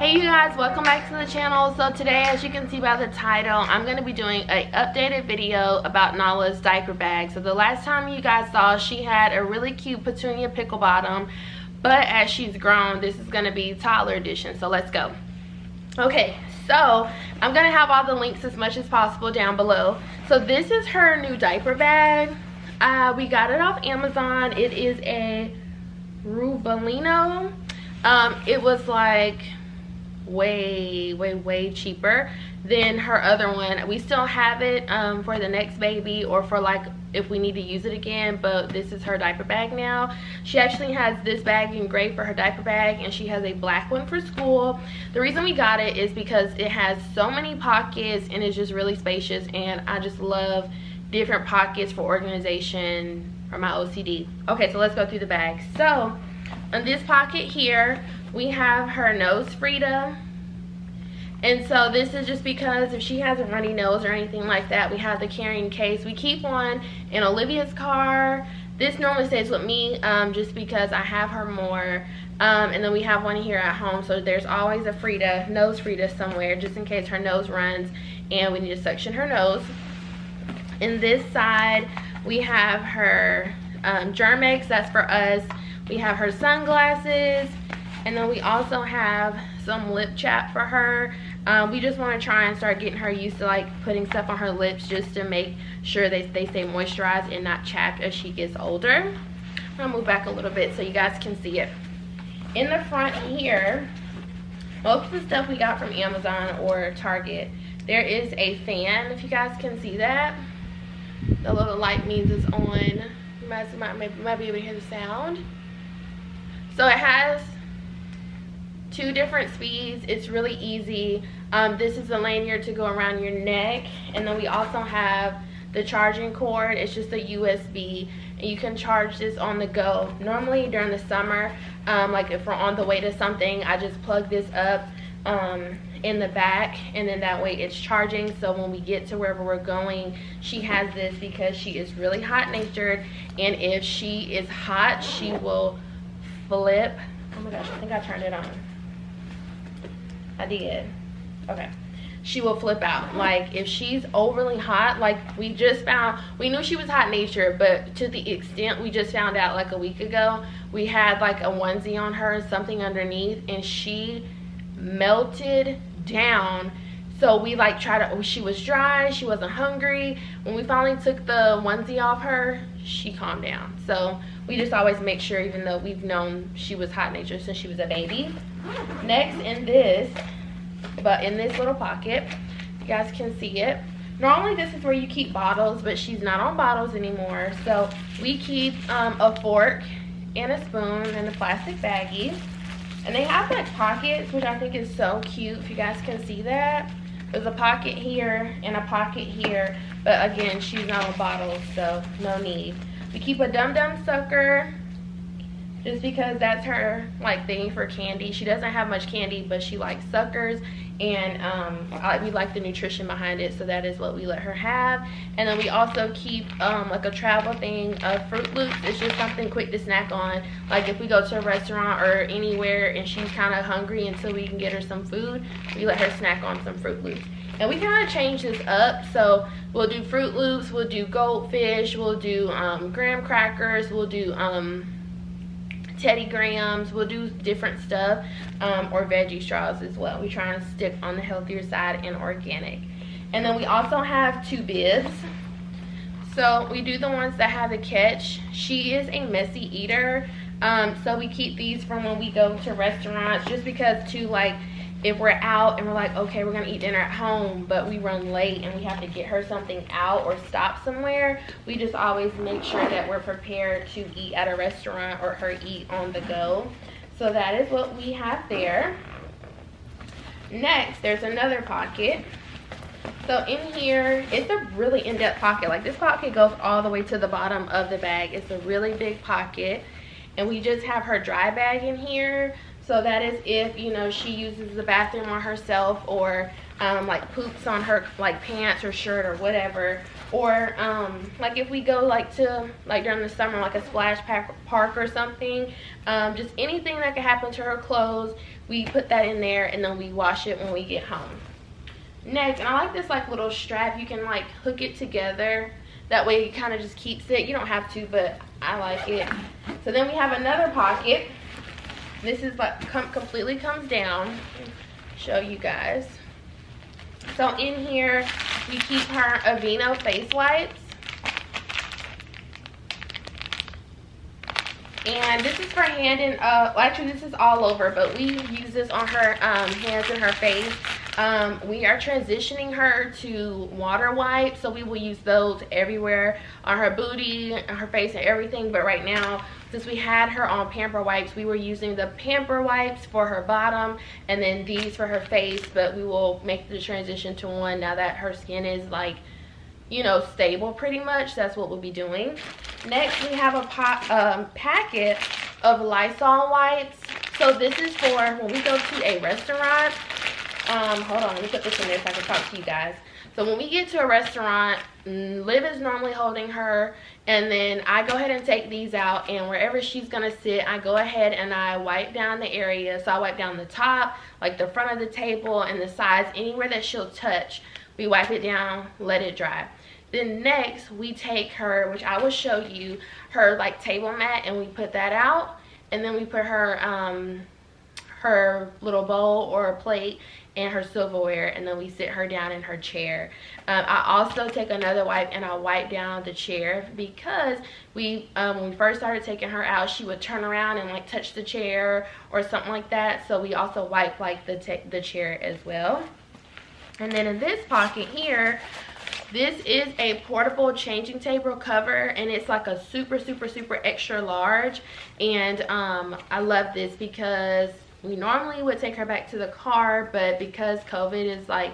Hey you guys, welcome back to the channel. So today, as you can see by the title, I'm going to be doing an updated video about Nala's diaper bag. So the last time you guys saw, she had a really cute petunia pickle bottom, but as she's grown, this is going to be Toddler Edition. So let's go. Okay, so I'm going to have all the links as much as possible down below. So this is her new diaper bag. We got it off Amazon. It is a Rubelino. It was like way cheaper than her other one. We still have it for the next baby, or for like if we need to use it again, but this is her diaper bag now. She actually has this bag in gray for her diaper bag, and she has a black one for school. The reason we got it is because it has so many pockets and it's just really spacious, and I just love different pockets for organization for my OCD. Okay, so let's go through the bag. So in this pocket here, we have her nose Frida, and so this is just because if she has a runny nose or anything like that, we have the carrying case. We keep one in Olivia's car. This normally stays with me just because I have her more, and then we have one here at home, so there's always a Frida, nose Frida somewhere, just in case her nose runs and we need to suction her nose. In this side, we have her Germ-X, that's for us. We have her sunglasses, and then we also have some lip chap for her. We just want to try and start getting her used to like putting stuff on her lips, just to make sure they stay moisturized and not chapped as she gets older. I'm gonna move back a little bit so you guys can see it. In the front here, most of the stuff we got from Amazon or Target. There is a fan, if you guys can see that. The little light means it's on. You might be able to hear the sound. So it has 2 different speeds. It's really easy. This is the lanyard to go around your neck, and then we also have the charging cord. It's just a USB, and you can charge this on the go. Normally during the summer, like if we're on the way to something, I just plug this up in the back, and then that way it's charging. So when we get to wherever we're going, she has this because she is really hot natured, and if she is hot, she will flip. Oh my gosh, I think I turned it on. I did. Okay. She will flip out. Like if she's overly hot, like we knew she was hot natured, but to the extent we just found out like a week ago, we had like a onesie on her, something underneath, and she melted down. So we like she was dry, she wasn't hungry. When we finally took the onesie off her, she calmed down. So we just always make sure, even though we've known she was hot natured since she was a baby. Next, in this little pocket, you guys can see it. Normally this is where you keep bottles, but she's not on bottles anymore. So we keep a fork and a spoon in a plastic baggie. And they have like pockets, which I think is so cute, if you guys can see that. There's a pocket here and a pocket here, but again, she's not on bottles, so no need. We keep a Dum Dum sucker, just because that's her like thing for candy. She doesn't have much candy, but she likes suckers, and we like the nutrition behind it, so that is what we let her have. And then we also keep like a travel thing of Fruit Loops. It's just something quick to snack on, like if we go to a restaurant or anywhere and she's kind of hungry until we can get her some food, we let her snack on some Fruit Loops. And we kind of change this up, so we'll do Fruit Loops, we'll do Goldfish, we'll do graham crackers, we'll do Teddy Grahams, we'll do different stuff, or veggie straws as well. We try and stick on the healthier side and organic. And then we also have 2 bibs. So we do the ones that have the catch. She is a messy eater, so we keep these from when we go to restaurants, just because too, like if we're out and we're like, okay, we're gonna eat dinner at home, but we run late and we have to get her something out or stop somewhere, we just always make sure that we're prepared to eat at a restaurant or her eat on the go. So that is what we have there. Next, there's another pocket. So in here, it's a really in-depth pocket. Like this pocket goes all the way to the bottom of the bag. It's a really big pocket. And we just have her dry bag in here. So that is if, you know, she uses the bathroom on herself, or like poops on her like pants or shirt or whatever, or like if we go like to like during the summer, like a splash park or something, just anything that could happen to her clothes, we put that in there and then we wash it when we get home. Next, and I like this like little strap, you can like hook it together, that way it kind of just keeps it. You don't have to, but I like it. So then we have another pocket. This is like completely comes down. Show you guys. So in here we keep her Aveeno face wipes, and this is for hand and well, actually this is all over, but we use this on her hands and her face. We are transitioning her to water wipes, so we will use those everywhere on her booty, her face, and everything. But right now, since we had her on pamper wipes, we were using the pamper wipes for her bottom and then these for her face. But we will make the transition to one now that her skin is like, you know, stable pretty much. That's what we'll be doing. Next, we have a packet of Lysol wipes. So this is for when we go to a restaurant. Hold on, let me put this in there so I can talk to you guys. So when we get to a restaurant, Liv is normally holding her, and then I go ahead and take these out, and wherever she's gonna sit, I go ahead and I wipe down the area. So I wipe down the top, like the front of the table, and the sides, anywhere that she'll touch, we wipe it down, let it dry. Then next, we take her, which I will show you, her like table mat, and we put that out, and then we put her her little bowl or a plate and her silverware, and then we sit her down in her chair. I also take another wipe and I wipe down the chair, because we when we first started taking her out, she would turn around and like touch the chair or something like that. So we also wipe like the chair as well. And then in this pocket here, this is a portable changing table cover, and it's like a super extra large. And I love this because we normally would take her back to the car, but because COVID is like,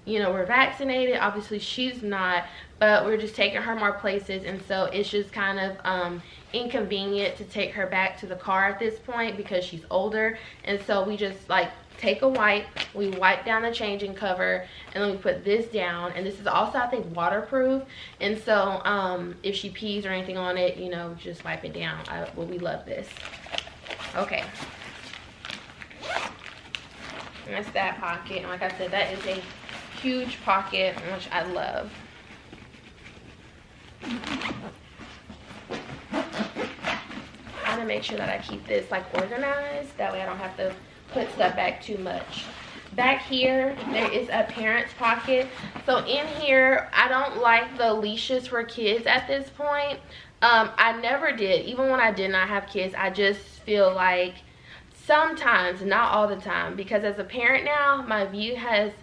you know, we're vaccinated, obviously she's not, but we're just taking her more places, and so it's just kind of inconvenient to take her back to the car at this point because she's older. And so we just like take a wipe, we wipe down the changing cover, and then we put this down. And this is also, I think, waterproof, and so if she pees or anything on it, you know, just wipe it down. Well, we love this. Okay, and that's that pocket. And like I said, that is a huge pocket, which I love. I want to make sure that I keep this like organized, that way I don't have to put stuff back too much. Back here there is a parent's pocket. So in here, I don't like the leashes for kids at this point. I never did, even when I did not have kids. I just feel like sometimes, not all the time, because as a parent now, my view has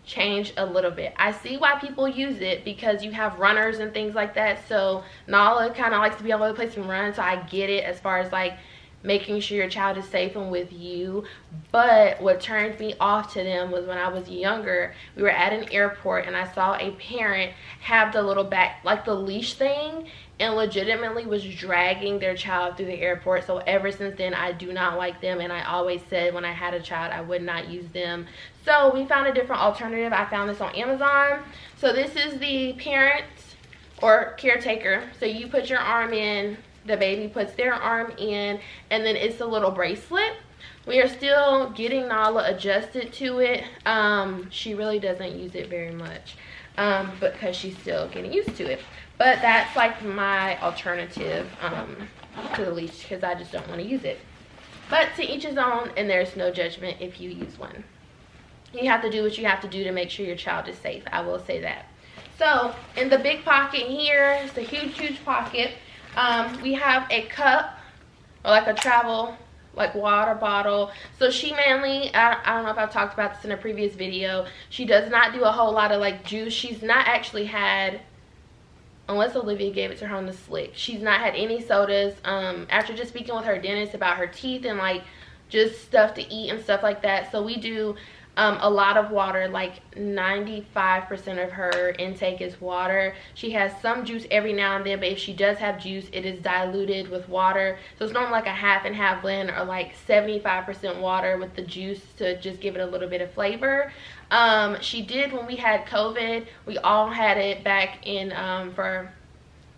changed a little bit. I see why people use it, because you have runners and things like that. So Nala kind of likes to be all over the place and run, so I get it as far as like making sure your child is safe and with you. But what turned me off to them was when I was younger, we were at an airport and I saw a parent have the little back, like the leash thing, and legitimately was dragging their child through the airport. So ever since then, I do not like them, and I always said when I had a child I would not use them. So we found a different alternative. I found this on Amazon. So this is the parent or caretaker. So you put your arm in, the baby puts their arm in, and then it's a little bracelet. We are still getting Nala adjusted to it. She really doesn't use it very much, because she's still getting used to it. But that's like my alternative to the leash, because I just don't want to use it. But to each his own, and there's no judgment if you use one. You have to do what you have to do to make sure your child is safe. I will say that. So in the big pocket here, it's a huge pocket. We have a cup, or like a travel like water bottle. So she mainly, I don't know if I've talked about this in a previous video, she does not do a whole lot of like juice. She's not actually had, unless Olivia gave it to her on the slick, she's not had any sodas. After just speaking with her dentist about her teeth and like just stuff to eat and stuff like that. So we do A lot of water, like 95% of her intake is water. She has some juice every now and then, but if she does have juice, it is diluted with water. So it's normally like a half and half blend, or like 75% water with the juice to just give it a little bit of flavor. She did, when we had COVID, we all had it back in for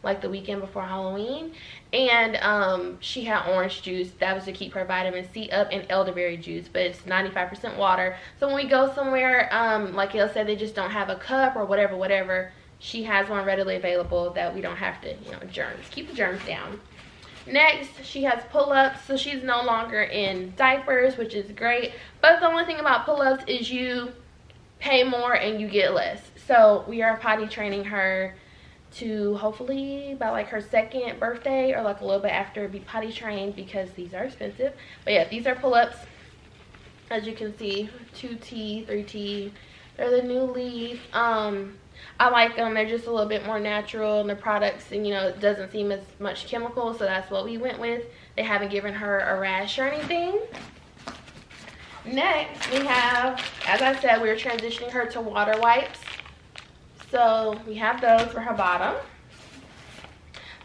like the weekend before Halloween, and she had orange juice. That was to keep her vitamin C up, and elderberry juice, but it's 95% water. So when we go somewhere, like Gail said, they just don't have a cup or whatever, she has one readily available that we don't have to, you know, germs, keep the germs down. Next, she has pull-ups, so she's no longer in diapers, which is great, but the only thing about pull-ups is you pay more and you get less. So we are potty training her to hopefully by like her 2nd birthday, or like a little bit after, be potty trained, because these are expensive. But yeah, these are pull-ups, as you can see, 2T, 3T. They're the new leaf. I like them. They're just a little bit more natural, and the products, and you know, it doesn't seem as much chemical, so that's what we went with. They haven't given her a rash or anything. Next, we have, as I said, we're transitioning her to water wipes. So we have those for her bottom.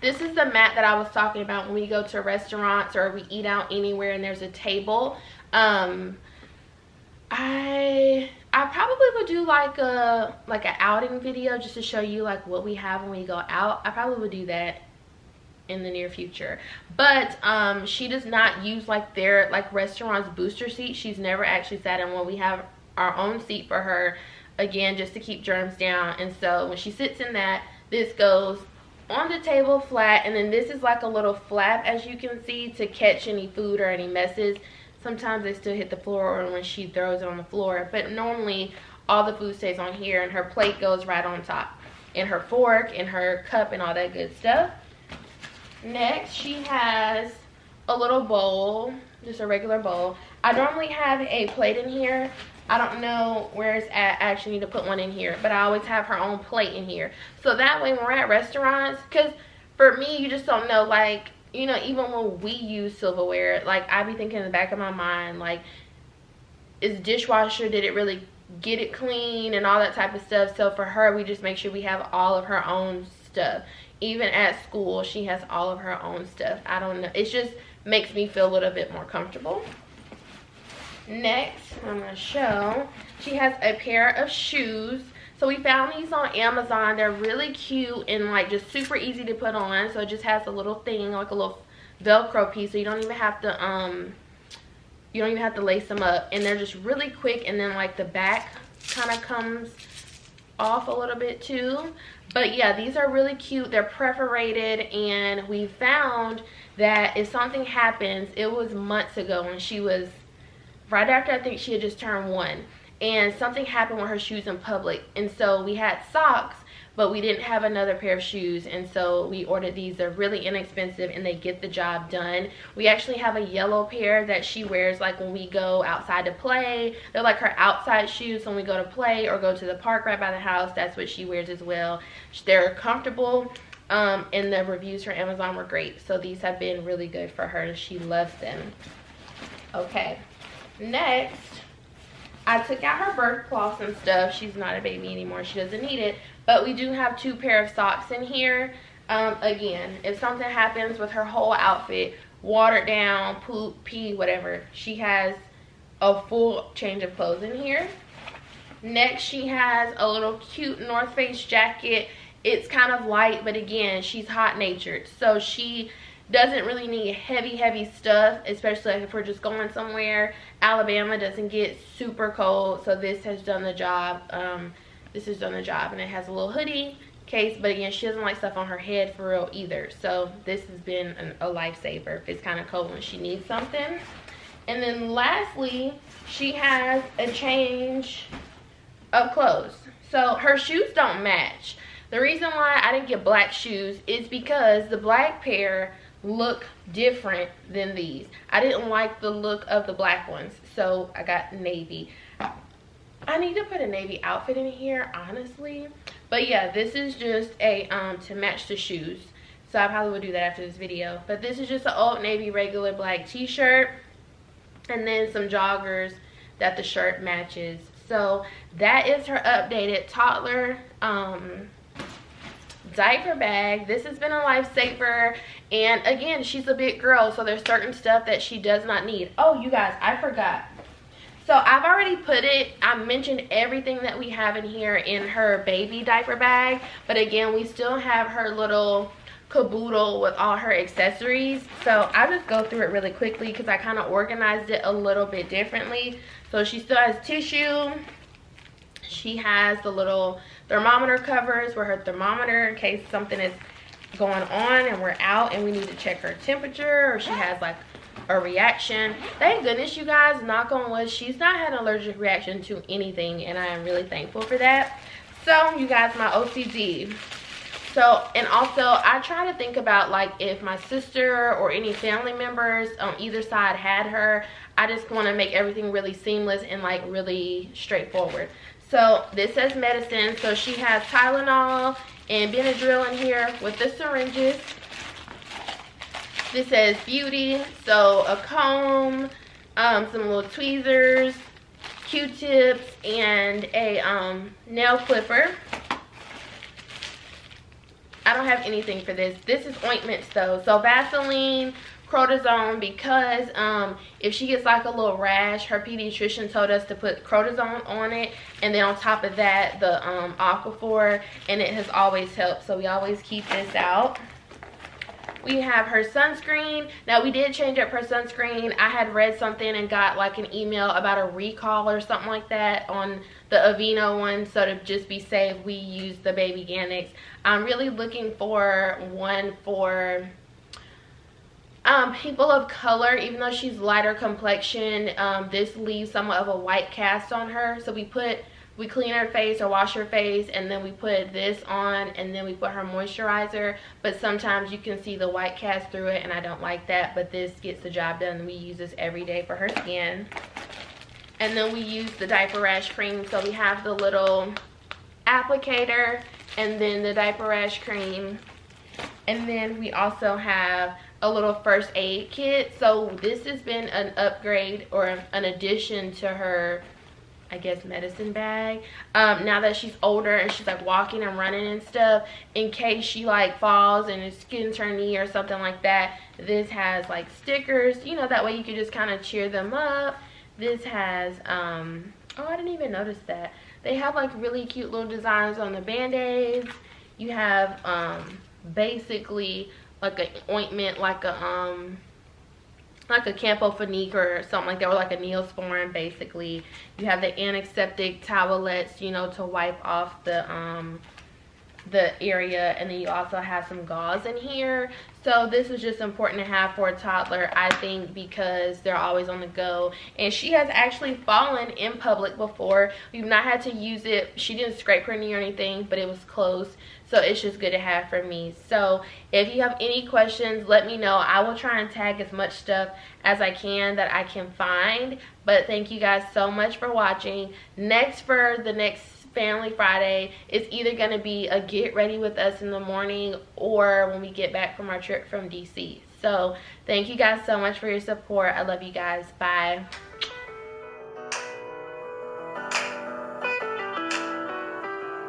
This is the mat that I was talking about when we go to restaurants or we eat out anywhere and there's a table. I probably would do like an outing video just to show you like what we have when we go out. I probably would do that in the near future. But she does not use like their restaurants booster seat. She's never actually sat in one. We have our own seat for her, again, just to keep germs down. And so when she sits in that, this goes on the table flat, and then this is like a little flap, as you can see, to catch any food or any messes. Sometimes they still hit the floor, or when she throws it on the floor, but normally all the food stays on here, and her plate goes right on top, and her fork and her cup and all that good stuff. Next, she has a little bowl, just a regular bowl. I normally have a plate in here. I don't know where it's at. I actually need to put one in here, but I always have her own plate in here. So that way when we're at restaurants, because for me, you just don't know, like, you know, even when we use silverware, like, I be thinking in the back of my mind, like, is dishwasher, did it really get it clean and all that type of stuff? So for her, we just make sure we have all of her own stuff. Even at school, she has all of her own stuff. I don't know. It just makes me feel a little bit more comfortable. Next, I'm going to show, she has a pair of shoes. So we found these on Amazon. They're really cute and like just super easy to put on. So it just has a little thing, like a little Velcro piece, so you don't even have to lace them up. And they're just really quick, and then like the back kind of comes off a little bit too. But yeah, these are really cute. They're perforated, and we found that if something happens, it was months ago when she was right after, I think she had just turned 1, and something happened with her shoes in public, and so we had socks, but we didn't have another pair of shoes, and so we ordered these. They're really inexpensive and they get the job done. We actually have a yellow pair that she wears like when we go outside to play. They're like her outside shoes when we go to play or go to the park right by the house. That's what she wears as well. They're comfortable, and the reviews for Amazon were great, so these have been really good for her and she loves them. Okay, next, I took out her birth cloths and stuff. She's not a baby anymore, she doesn't need it, but we do have 2 pair of socks in here. Again, if something happens with her whole outfit, watered down, poop, pee, whatever, she has a full change of clothes in here. Next, she has a little cute North Face jacket. It's kind of light, but again, she's hot natured, so she doesn't really need heavy stuff, especially if we're just going somewhere. Alabama doesn't get super cold, so this has done the job. This has done the job, and it has a little hoodie case, but again, she doesn't like stuff on her head for real either, so this has been a lifesaver if it's kind of cold when she needs something. And then lastly, she has a change of clothes. So her shoes don't match. The reason why I didn't get black shoes is because the black pair look different than these. I didn't like the look of the black ones, so I got navy. I need to put a navy outfit in here, honestly, but yeah, this is just a to match the shoes, so I probably will do that after this video. But this is just an Old Navy regular black t-shirt, and then some joggers that the shirt matches. So that is her updated toddler diaper bag. This has been a lifesaver, and again, she's a big girl, so there's certain stuff that she does not need. Oh, you guys, I forgot. So I've already put it, I mentioned everything that we have in here in her baby diaper bag, but again, we still have her little caboodle with all her accessories. So I'll just go through it really quickly because I kind of organized it a little bit differently. So she still has tissue. She has the little thermometer covers for her thermometer in case something is going on and we're out and we need to check her temperature, or she has like a reaction. Thank goodness, you guys, knock on wood, she's not had an allergic reaction to anything, and I am really thankful for that. So you guys, my OCD. So, and also I try to think about like if my sister or any family members on either side had her, I just want to make everything really seamless and like really straightforward. So this says medicine. So she has Tylenol and Benadryl in here with the syringes. This says beauty, so a comb, some little tweezers, Q-tips, and a nail clipper. I don't have anything for this. This is ointments though. So Vaseline, Cortisone, because if she gets like a little rash, her pediatrician told us to put Cortisone on it, and then on top of that the Aquaphor, and it has always helped, so we always keep this out. We have her sunscreen. Now we did change up her sunscreen. I had read something and got like an email about a recall or something like that on the Aveeno one, so to just be safe we use the Baby Organics. I'm really looking for one for people of color. Even though she's lighter complexion, this leaves somewhat of a white cast on her, so we clean her face or wash her face, and then we put this on, and then we put her moisturizer. But sometimes you can see the white cast through it, and I don't like that, but this gets the job done. We use this every day for her skin. And then we use the diaper rash cream. So we have the little applicator and then the diaper rash cream, and then we also have a little first aid kit. So this has been an upgrade or an addition to her, I guess, medicine bag. Now that she's older and she's like walking and running and stuff, in case she like falls and it skins her knee or something like that, this has like stickers, you know, that way you can just kind of cheer them up. This has oh, I didn't even notice that they have like really cute little designs on the band-aids. You have basically like an ointment, like a Campho-Phenique or something like that, or like a Neosporin basically. You have the antiseptic towelettes, you know, to wipe off the area, and then you also have some gauze in here. So this is just important to have for a toddler, I think, because they're always on the go. And she has actually fallen in public before. We've not had to use it. She didn't scrape her knee or anything, but it was close. So it's just good to have for me. So if you have any questions, let me know. I will try and tag as much stuff as I can that I can find. But thank you guys so much for watching. Next, for the next Family Friday, it's either going to be a get ready with us in the morning or when we get back from our trip from DC. So thank you guys so much for your support. I love you guys. Bye.